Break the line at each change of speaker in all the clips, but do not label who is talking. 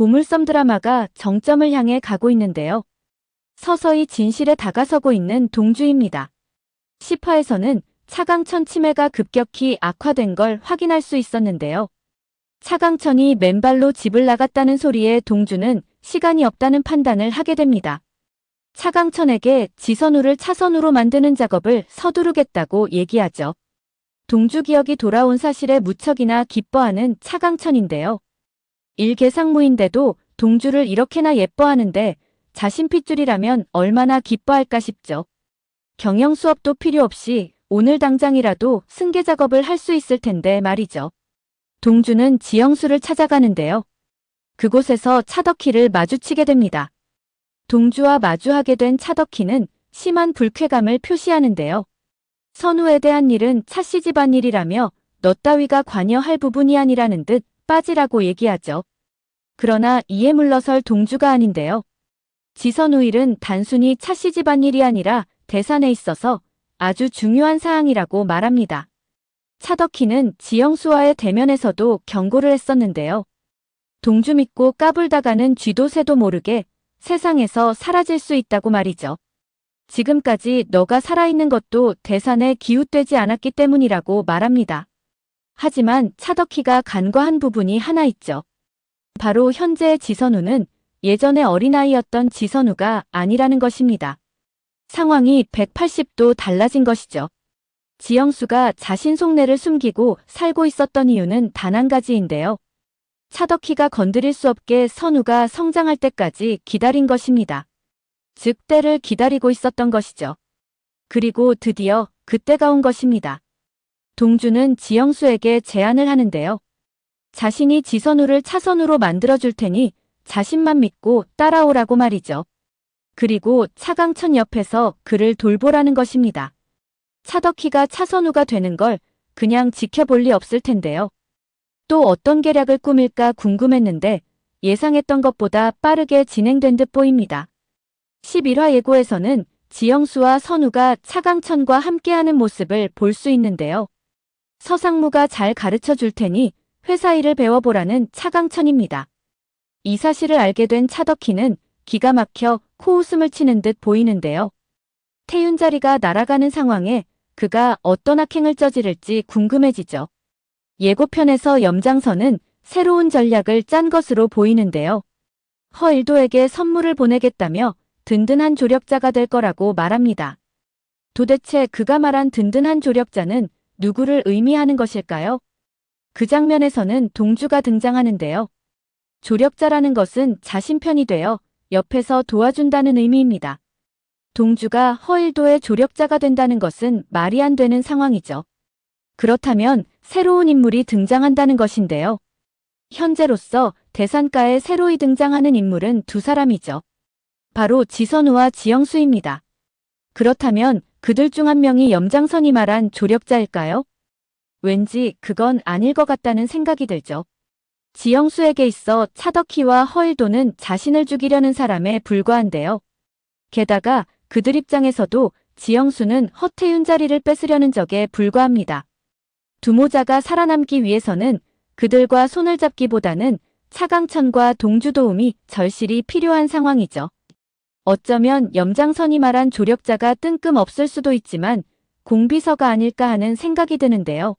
보물섬 드라마가 정점을 향해 가고 있는데요. 서서히 진실에 다가서고 있는 동주입니다. 10화에서는 차강천 치매가 급격히 악화된 걸 확인할 수 있었는데요. 차강천이 맨발로 집을 나갔다는 소리에 동주는 시간이 없다는 판단을 하게 됩니다. 차강천에게 지선우를 차선우로 만드는 작업을 서두르겠다고 얘기하죠. 동주 기억이 돌아온 사실에 무척이나 기뻐하는 차강천인데요. 일개상무인데도 동주를 이렇게나 예뻐하는데 자신 핏줄이라면 얼마나 기뻐할까 싶죠. 경영 수업도 필요 없이 오늘 당장이라도 승계 작업을 할 수 있을 텐데 말이죠. 동주는 지영수를 찾아가는데요. 그곳에서 차덕희를 마주치게 됩니다. 동주와 마주하게 된 차덕희는 심한 불쾌감을 표시하는데요. 선우에 대한 일은 차씨 집안일이라며 너 따위가 관여할 부분이 아니라는 듯 빠지라고 얘기하죠. 그러나 이에 물러설 동주가 아닌데요. 지선우 일은 단순히 차씨 집안일이 아니라 대산에 있어서 아주 중요한 사항이라고 말합니다. 차덕희는 지영수와의 대면에서도 경고를 했었는데요. 동주 믿고 까불다가는 쥐도 새도 모르게 세상에서 사라질 수 있다고 말이죠. 지금까지 너가 살아있는 것도 대산에 기웃되지 않았기 때문이라고 말합니다. 하지만 차덕희가 간과한 부분이 하나 있죠. 바로 현재의 지선우는 예전의 어린아이였던 지선우가 아니라는 것입니다. 상황이 180도 달라진 것이죠. 지영수가 자신 속내를 숨기고 살고 있었던 이유는 단 한 가지인데요. 차덕희가 건드릴 수 없게 선우가 성장할 때까지 기다린 것입니다. 즉 때를 기다리고 있었던 것이죠. 그리고 드디어 그때가 온 것입니다. 동주는 지영수에게 제안을 하는데요. 자신이 지선우를 차선우로 만들어줄 테니 자신만 믿고 따라오라고 말이죠. 그리고 차강천 옆에서 그를 돌보라는 것입니다. 차덕희가 차선우가 되는 걸 그냥 지켜볼 리 없을 텐데요. 또 어떤 계략을 꾸밀까 궁금했는데 예상했던 것보다 빠르게 진행된 듯 보입니다. 11화 예고에서는 지영수와 선우가 차강천과 함께하는 모습을 볼 수 있는데요. 서상무가 잘 가르쳐 줄 테니 회사 일을 배워보라는 차강천입니다. 이 사실을 알게 된 차덕희는 기가 막혀 코웃음을 치는 듯 보이는데요. 태윤자리가 날아가는 상황에 그가 어떤 악행을 저지를지 궁금해지죠. 예고편에서 염장선은 새로운 전략을 짠 것으로 보이는데요. 허일도에게 선물을 보내겠다며 든든한 조력자가 될 거라고 말합니다. 도대체 그가 말한 든든한 조력자는 누구를 의미하는 것일까요? 그 장면에서는 동주가 등장하는데요. 조력자라는 것은 자신 편이 되어 옆에서 도와준다는 의미입니다. 동주가 허일도의 조력자가 된다는 것은 말이 안 되는 상황이죠. 그렇다면 새로운 인물이 등장한다는 것인데요. 현재로서 대산가에 새로이 등장하는 인물은 두 사람이죠. 바로 지선우와 지영수입니다. 그렇다면 그들 중 한 명이 염장선이 말한 조력자일까요? 왠지 그건 아닐 것 같다는 생각이 들죠. 지영수에게 있어 차덕희와 허일도는 자신을 죽이려는 사람에 불과한데요. 게다가 그들 입장에서도 지영수는 허태윤 자리를 뺏으려는 적에 불과합니다. 두모자가 살아남기 위해서는 그들과 손을 잡기보다는 차강천과 동주 도움이 절실히 필요한 상황이죠. 어쩌면 염장선이 말한 조력자가 뜬금없을 수도 있지만 공비서가 아닐까 하는 생각이 드는데요.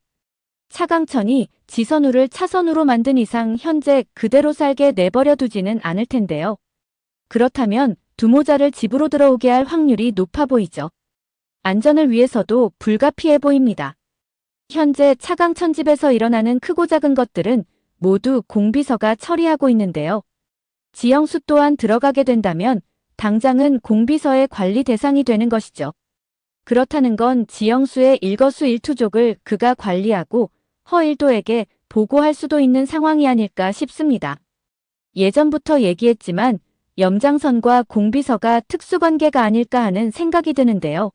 차강천이 지선우를 차선우로 만든 이상 현재 그대로 살게 내버려 두지는 않을 텐데요. 그렇다면 두모자를 집으로 들어오게 할 확률이 높아 보이죠. 안전을 위해서도 불가피해 보입니다. 현재 차강천 집에서 일어나는 크고 작은 것들은 모두 공비서가 처리하고 있는데요. 지영수 또한 들어가게 된다면 당장은 공비서의 관리 대상이 되는 것이죠. 그렇다는 건 지영수의 일거수일투족을 그가 관리하고 허일도에게 보고할 수도 있는 상황이 아닐까 싶습니다. 예전부터 얘기했지만 염장선과 공비서가 특수관계가 아닐까 하는 생각이 드는데요.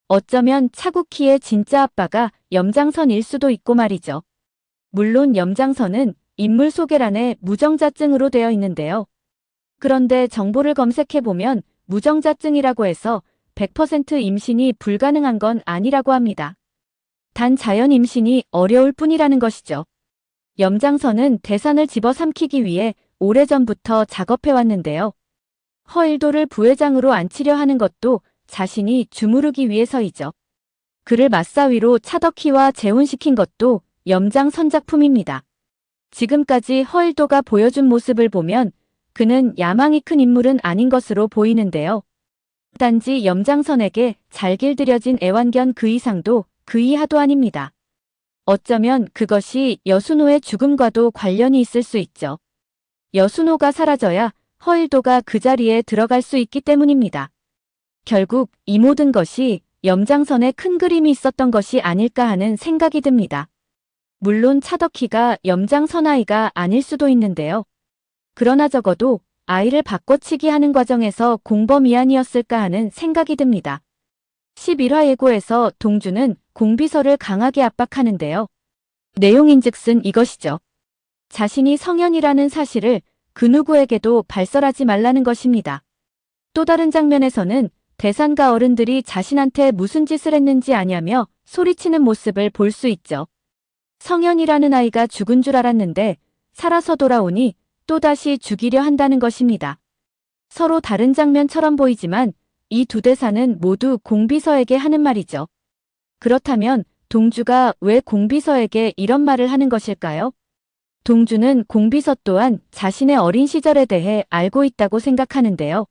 어쩌면 차국희의 진짜 아빠가 염장선일 수도 있고 말이죠. 물론 염장선은 인물 소개란에 무정자증으로 되어 있는데요. 그런데 정보를 검색해보면 무정자증이라고 해서 100% 임신이 불가능한 건 아니라고 합니다. 단 자연 임신이 어려울 뿐이라는 것이죠. 염장선은 대산을 집어삼키기 위해 오래전부터 작업해왔는데요. 허일도를 부회장으로 앉히려 하는 것도 자신이 주무르기 위해서이죠. 그를 맞사위로 차덕희와 재혼시킨 것도 염장 선작품입니다. 지금까지 허일도가 보여준 모습을 보면 그는 야망이 큰 인물은 아닌 것으로 보이는데요. 단지 염장선에게 잘 길들여진 애완견 그 이상도 그 이하도 아닙니다. 어쩌면 그것이 여순호의 죽음과도 관련이 있을 수 있죠. 여순호가 사라져야 허일도가 그 자리에 들어갈 수 있기 때문입니다. 결국 이 모든 것이 염장선에 큰 그림이 있었던 것이 아닐까 하는 생각이 듭니다. 물론 차덕희가 염장선 아이가 아닐 수도 있는데요. 그러나 적어도 아이를 바꿔치기 하는 과정에서 공범이아니었을까 하는 생각이 듭니다. 11화 예고에서 동주는 공비서를 강하게 압박하는데요. 내용인즉슨 이것이죠. 자신이 성현이라는 사실을 그 누구에게도 발설하지 말라는 것입니다. 또 다른 장면에서는 대산가 어른들이 자신한테 무슨 짓을 했는지 아냐며 소리치는 모습을 볼 수 있죠. 성현이라는 아이가 죽은 줄 알았는데 살아서 돌아오니 또다시 죽이려 한다는 것입니다. 서로 다른 장면처럼 보이지만 이 두 대사는 모두 공비서에게 하는 말이죠. 그렇다면 동주가 왜 공비서에게 이런 말을 하는 것일까요? 동주는 공비서 또한 자신의 어린 시절에 대해 알고 있다고 생각하는데요.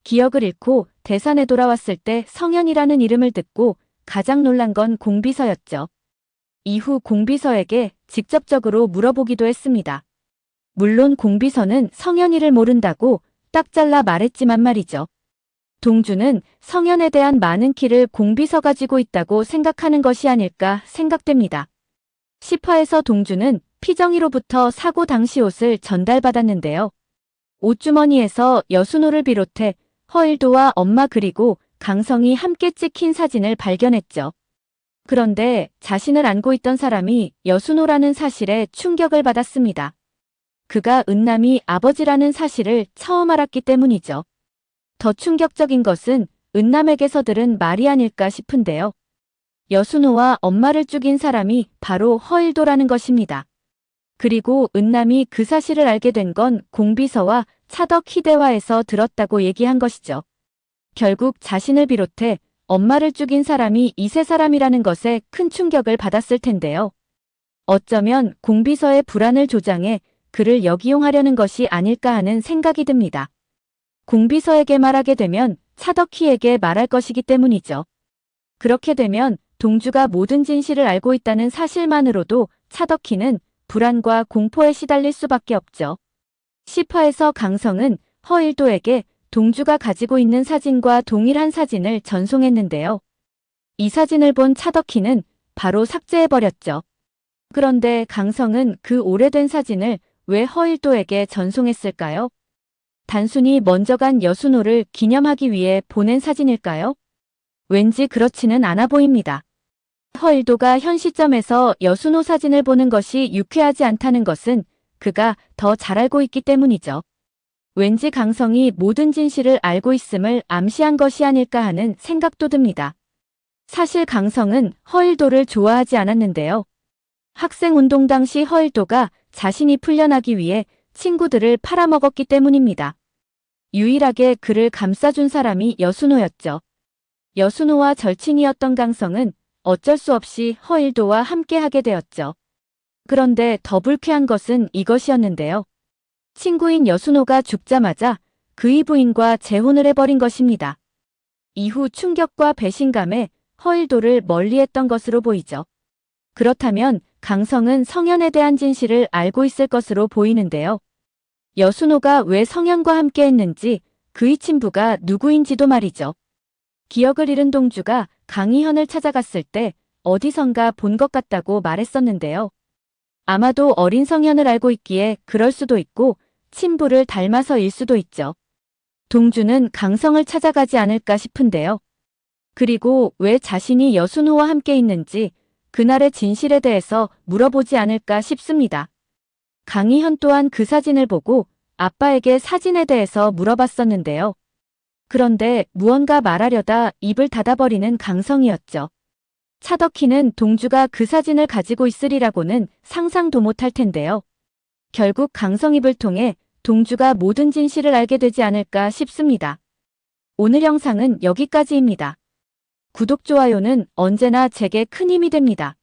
기억을 잃고 대산에 돌아왔을 때 성현이라는 이름을 듣고 가장 놀란 건 공비서였죠. 이후 공비서에게 직접적으로 물어보기도 했습니다. 물론 공비서는 성현이를 모른다고 딱 잘라 말했지만 말이죠. 동주는 성현에 대한 많은 키를 공비서가 쥐고 있다고 생각하는 것이 아닐까 생각됩니다. 10화에서 동주는 피정이로부터 사고 당시 옷을 전달받았는데요. 옷주머니에서 여순호를 비롯해 허일도와 엄마 그리고 강성이 함께 찍힌 사진을 발견했죠. 그런데 자신을 안고 있던 사람이 여순호라는 사실에 충격을 받았습니다. 그가 은남이 아버지라는 사실을 처음 알았기 때문이죠. 더 충격적인 것은 은남에게서 들은 말이 아닐까 싶은데요. 여순호와 엄마를 죽인 사람이 바로 허일도라는 것입니다. 그리고 은남이 그 사실을 알게 된 건 공비서와 차덕희 대화에서 들었다고 얘기한 것이죠. 결국 자신을 비롯해 엄마를 죽인 사람이 이 세 사람이라는 것에 큰 충격을 받았을 텐데요. 어쩌면 공비서의 불안을 조장해 그를 역이용하려는 것이 아닐까 하는 생각이 듭니다. 공비서에게 말하게 되면 차덕희에게 말할 것이기 때문이죠. 그렇게 되면 동주가 모든 진실을 알고 있다는 사실만으로도 차덕희는 불안과 공포에 시달릴 수밖에 없죠. 10화에서 강성은 허일도에게 동주가 가지고 있는 사진과 동일한 사진을 전송했는데요. 이 사진을 본 차덕희는 바로 삭제해버렸죠. 그런데 강성은 그 오래된 사진을 왜 허일도에게 전송했을까요? 단순히 먼저 간 여순호를 기념하기 위해 보낸 사진일까요? 왠지 그렇지는 않아 보입니다. 허일도가 현 시점에서 여순호 사진을 보는 것이 유쾌하지 않다는 것은 그가 더 잘 알고 있기 때문이죠. 왠지 강성이 모든 진실을 알고 있음을 암시한 것이 아닐까 하는 생각도 듭니다. 사실 강성은 허일도를 좋아하지 않았는데요. 학생운동 당시 허일도가 자신이 풀려나기 위해 친구들을 팔아먹었기 때문입니다. 유일하게 그를 감싸준 사람이 여순호였죠. 여순호와 절친이었던 강성은 어쩔 수 없이 허일도와 함께하게 되었죠. 그런데 더 불쾌한 것은 이것이었는데요. 친구인 여순호가 죽자마자 그의 부인과 재혼을 해버린 것입니다. 이후 충격과 배신감에 허일도를 멀리했던 것으로 보이죠. 그렇다면 강성은 성현에 대한 진실을 알고 있을 것으로 보이는데요. 여순호가 왜 성현과 함께 했는지 그의 친부가 누구인지도 말이죠. 기억을 잃은 동주가 강희현을 찾아갔을 때 어디선가 본 것 같다고 말했었는데요. 아마도 어린 성현을 알고 있기에 그럴 수도 있고 친부를 닮아서일 수도 있죠. 동주는 강성을 찾아가지 않을까 싶은데요. 그리고 왜 자신이 여순호와 함께 있는지 그날의 진실에 대해서 물어보지 않을까 싶습니다. 강희현 또한 그 사진을 보고 아빠에게 사진에 대해서 물어봤었는데요. 그런데 무언가 말하려다 입을 닫아버리는 강성이었죠. 차덕희는 동주가 그 사진을 가지고 있으리라고는 상상도 못할 텐데요. 결국 강성 입을 통해 동주가 모든 진실을 알게 되지 않을까 싶습니다. 오늘 영상은 여기까지입니다. 구독, 좋아요는 언제나 제게 큰 힘이 됩니다.